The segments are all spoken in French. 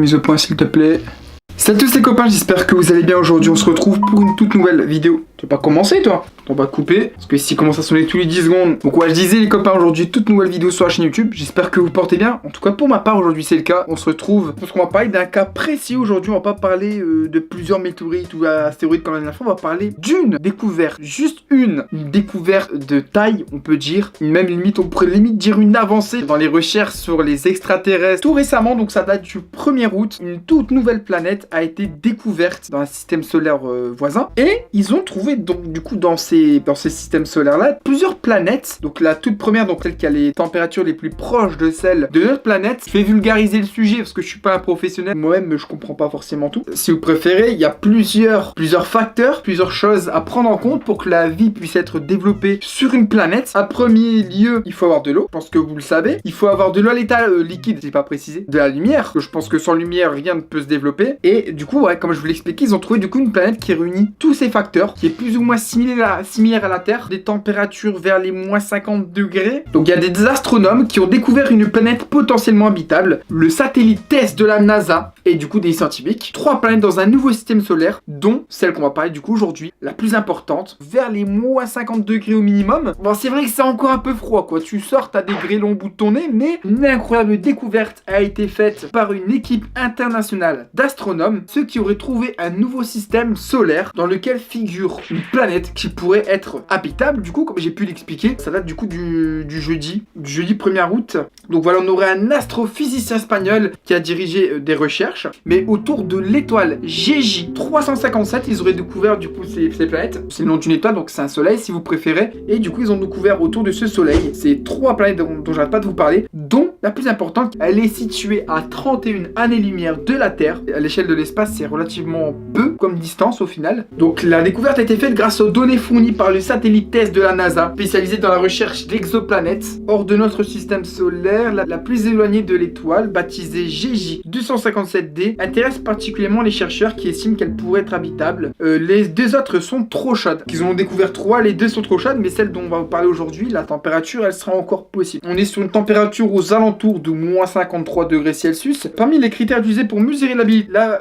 mise au point s'il te plaît. Salut à tous les copains, j'espère que vous allez bien. Aujourd'hui on se retrouve pour une toute nouvelle vidéo. Tu vas pas commencer toi? On va couper, parce que ici il commence à sonner tous les 10 secondes. Donc ouais, je disais les copains, aujourd'hui toute nouvelle vidéo sur la chaîne YouTube. J'espère que vous portez bien. En tout cas pour ma part aujourd'hui c'est le cas. On se retrouve parce qu'on va parler d'un cas précis aujourd'hui. On va pas parler de plusieurs météorites ou astéroïdes comme la dernière fois. On va parler d'une découverte, juste une découverte de taille on peut dire. Même limite, on pourrait limite dire une avancée dans les recherches sur les extraterrestres. Tout récemment, donc ça date du 1er août, une toute nouvelle planète a été découverte dans un système solaire voisin. Et ils ont trouvé donc du coup dans ces systèmes solaires là plusieurs planètes. Donc la toute première, donc celle qui a les températures les plus proches de celles de notre planète. Je vais vulgariser le sujet parce que je suis pas un professionnel moi-même, je comprends pas forcément tout. Si vous préférez, il y a plusieurs facteurs, plusieurs choses à prendre en compte pour que la vie puisse être développée sur une planète. À premier lieu, il faut avoir de l'eau. Je pense que vous le savez. Il faut avoir de l'eau à l'état liquide, j'ai pas précisé. De la lumière, que je pense que sans lumière rien ne peut se développer. Et du coup, ouais, comme je vous l'expliquais, ils ont trouvé du coup une planète qui réunit tous ces facteurs, qui est plus ou moins similaire à la Terre, des températures vers les moins 50 degrés. Donc il y a des astronomes qui ont découvert une planète potentiellement habitable, le satellite TESS de la NASA et du coup des scientifiques. 3 planètes dans un nouveau système solaire, dont celle qu'on va parler du coup aujourd'hui, la plus importante, vers les moins 50 degrés au minimum. Bon, c'est vrai que c'est encore un peu froid quoi, tu sors, t'as des grêlons au bout de ton nez, mais une incroyable découverte a été faite par une équipe internationale d'astronomes, ceux qui auraient trouvé un nouveau système solaire dans lequel figure une planète qui pourrait être habitable. Du coup, comme j'ai pu l'expliquer, ça date du coup du jeudi 1er août. Donc voilà, on aurait un astrophysicien espagnol qui a dirigé des recherches, mais autour de l'étoile GJ 357, ils auraient découvert du coup ces planètes. C'est le nom d'une étoile, donc c'est un soleil si vous préférez. Et du coup, ils ont découvert autour de ce soleil ces 3 planètes dont j'arrête pas de vous parler, dont la plus importante, elle est située à 31 années-lumière de la Terre. À l'échelle de l'espace, c'est relativement peu comme distance au final. Donc la découverte a été faite grâce aux données fournies par le satellite TESS de la NASA, spécialisé dans la recherche d'exoplanètes hors de notre système solaire. La plus éloignée de l'étoile, baptisée GJ 257d, intéresse particulièrement les chercheurs qui estiment qu'elle pourrait être habitable. Les 2 autres sont trop chaudes. Ils ont découvert 3, les 2 sont trop chaudes, mais celle dont on va vous parler aujourd'hui, la température, elle sera encore possible. On est sur une température aux alentours de moins 53 degrés Celsius. Parmi les critères utilisés pour mesurer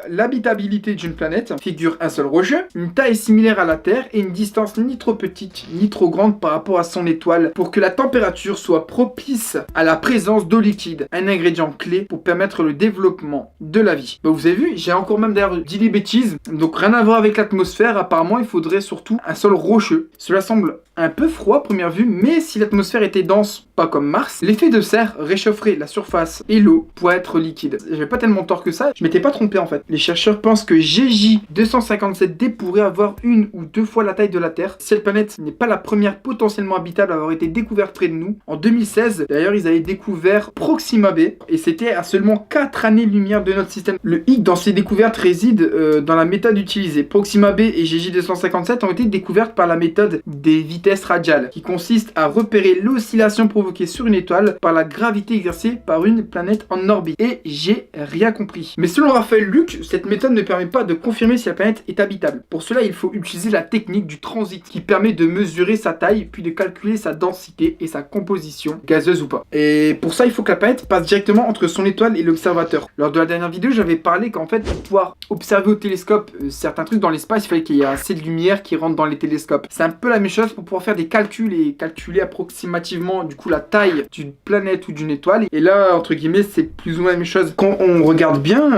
l'habitabilité d'une planète, figure un seul rocheux, une taille similaire à la Terre et une distance ni trop petite ni trop grande par rapport à son étoile pour que la température soit propice à la présence d'eau liquide, un ingrédient clé pour permettre le développement de la vie. Bah, vous avez vu, j'ai encore même d'ailleurs dit des bêtises, donc rien à voir avec l'atmosphère. Apparemment il faudrait surtout un sol rocheux. Cela semble un peu froid à première vue, mais si l'atmosphère était dense, pas comme Mars, l'effet de serre réchaufferait la surface et l'eau pour être liquide. J'avais pas tellement tort que ça, je m'étais pas trompé en fait. Les chercheurs pensent que GJ 257d pourrait avoir 1 ou 2 fois la taille de la Terre. Cette planète n'est pas la première potentiellement habitable à avoir été découverte près de nous. En 2016, d'ailleurs, ils avaient découvert Proxima b et c'était à seulement 4 années-lumière de notre système. Le hic dans ces découvertes réside dans la méthode utilisée. Proxima b et GJ 257 ont été découvertes par la méthode des vitesses radiales, qui consiste à repérer l'oscillation provoquée sur une étoile par la gravité exercée par une planète en orbite. Et j'ai rien compris. Mais selon Raphaël Luc, cette méthode ne permet pas de confirmer si la planète est habitable. Pour cela, il faut utiliser la technique du transit, qui permet de mesurer sa taille, puis de calculer sa densité et sa composition, gazeuse ou pas. Et pour ça, il faut que la planète passe directement entre son étoile et l'observateur. Lors de la dernière vidéo, j'avais parlé qu'en fait, pour pouvoir observer au télescope certains trucs dans l'espace, il fallait qu'il y ait assez de lumière qui rentre dans les télescopes. C'est un peu la même chose pour pouvoir faire des calculs et calculer approximativement du coup la taille d'une planète ou d'une étoile. Et là, entre guillemets, c'est plus ou moins la même chose. Quand on regarde bien,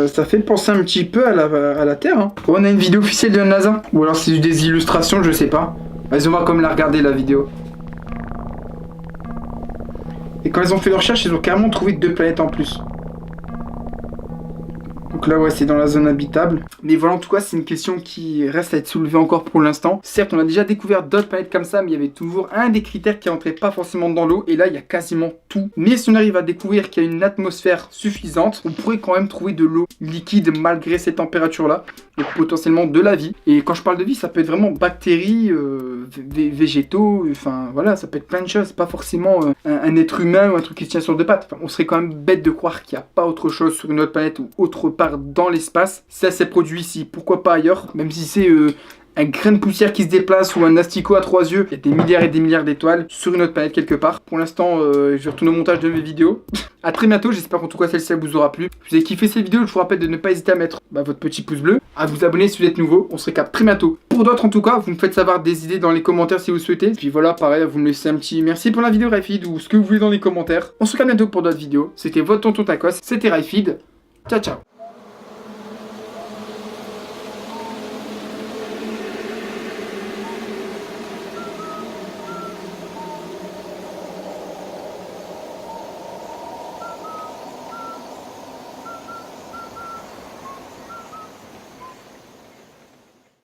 ça fait penser un petit peu à la Terre. Hein. On a une vidéo officielle de la NASA. Ou alors c'est des illustrations, je sais pas. Vas-y, on va comme la regarder la vidéo. Et quand ils ont fait leur recherche, ils ont carrément trouvé 2 planètes en plus. Donc là, ouais, c'est dans la zone habitable. Mais voilà, en tout cas, c'est une question qui reste à être soulevée encore pour l'instant. Certes, on a déjà découvert d'autres planètes comme ça, mais il y avait toujours un des critères qui rentrait pas forcément dans l'eau. Et là, il y a quasiment tout. Mais si on arrive à découvrir qu'il y a une atmosphère suffisante, on pourrait quand même trouver de l'eau liquide malgré ces températures-là. Donc potentiellement de la vie. Et quand je parle de vie, ça peut être vraiment bactéries, végétaux, enfin voilà, ça peut être plein de choses. Pas forcément un être humain ou un truc qui se tient sur 2 pattes. Enfin, on serait quand même bête de croire qu'il n'y a pas autre chose sur une autre planète ou autre part dans l'espace. Ça s'est produit ici, pourquoi pas ailleurs, même si c'est un grain de poussière qui se déplace ou un asticot à 3 yeux. Il y a des milliards et des milliards d'étoiles sur une autre planète quelque part. Pour l'instant, je vais retourner au montage de mes vidéos. A très bientôt, j'espère qu'en tout cas celle-ci vous aura plu. Si vous avez kiffé cette vidéo, je vous rappelle de ne pas hésiter à mettre votre petit pouce bleu, à vous abonner si vous êtes nouveau. On se récapte très bientôt. Pour d'autres en tout cas, vous me faites savoir des idées dans les commentaires si vous souhaitez. Puis voilà, pareil, vous me laissez un petit merci pour la vidéo Raifid ou ce que vous voulez dans les commentaires. On se récapte bientôt pour d'autres vidéos. C'était votre tonton Tacos, c'était Raifid. Ciao ciao.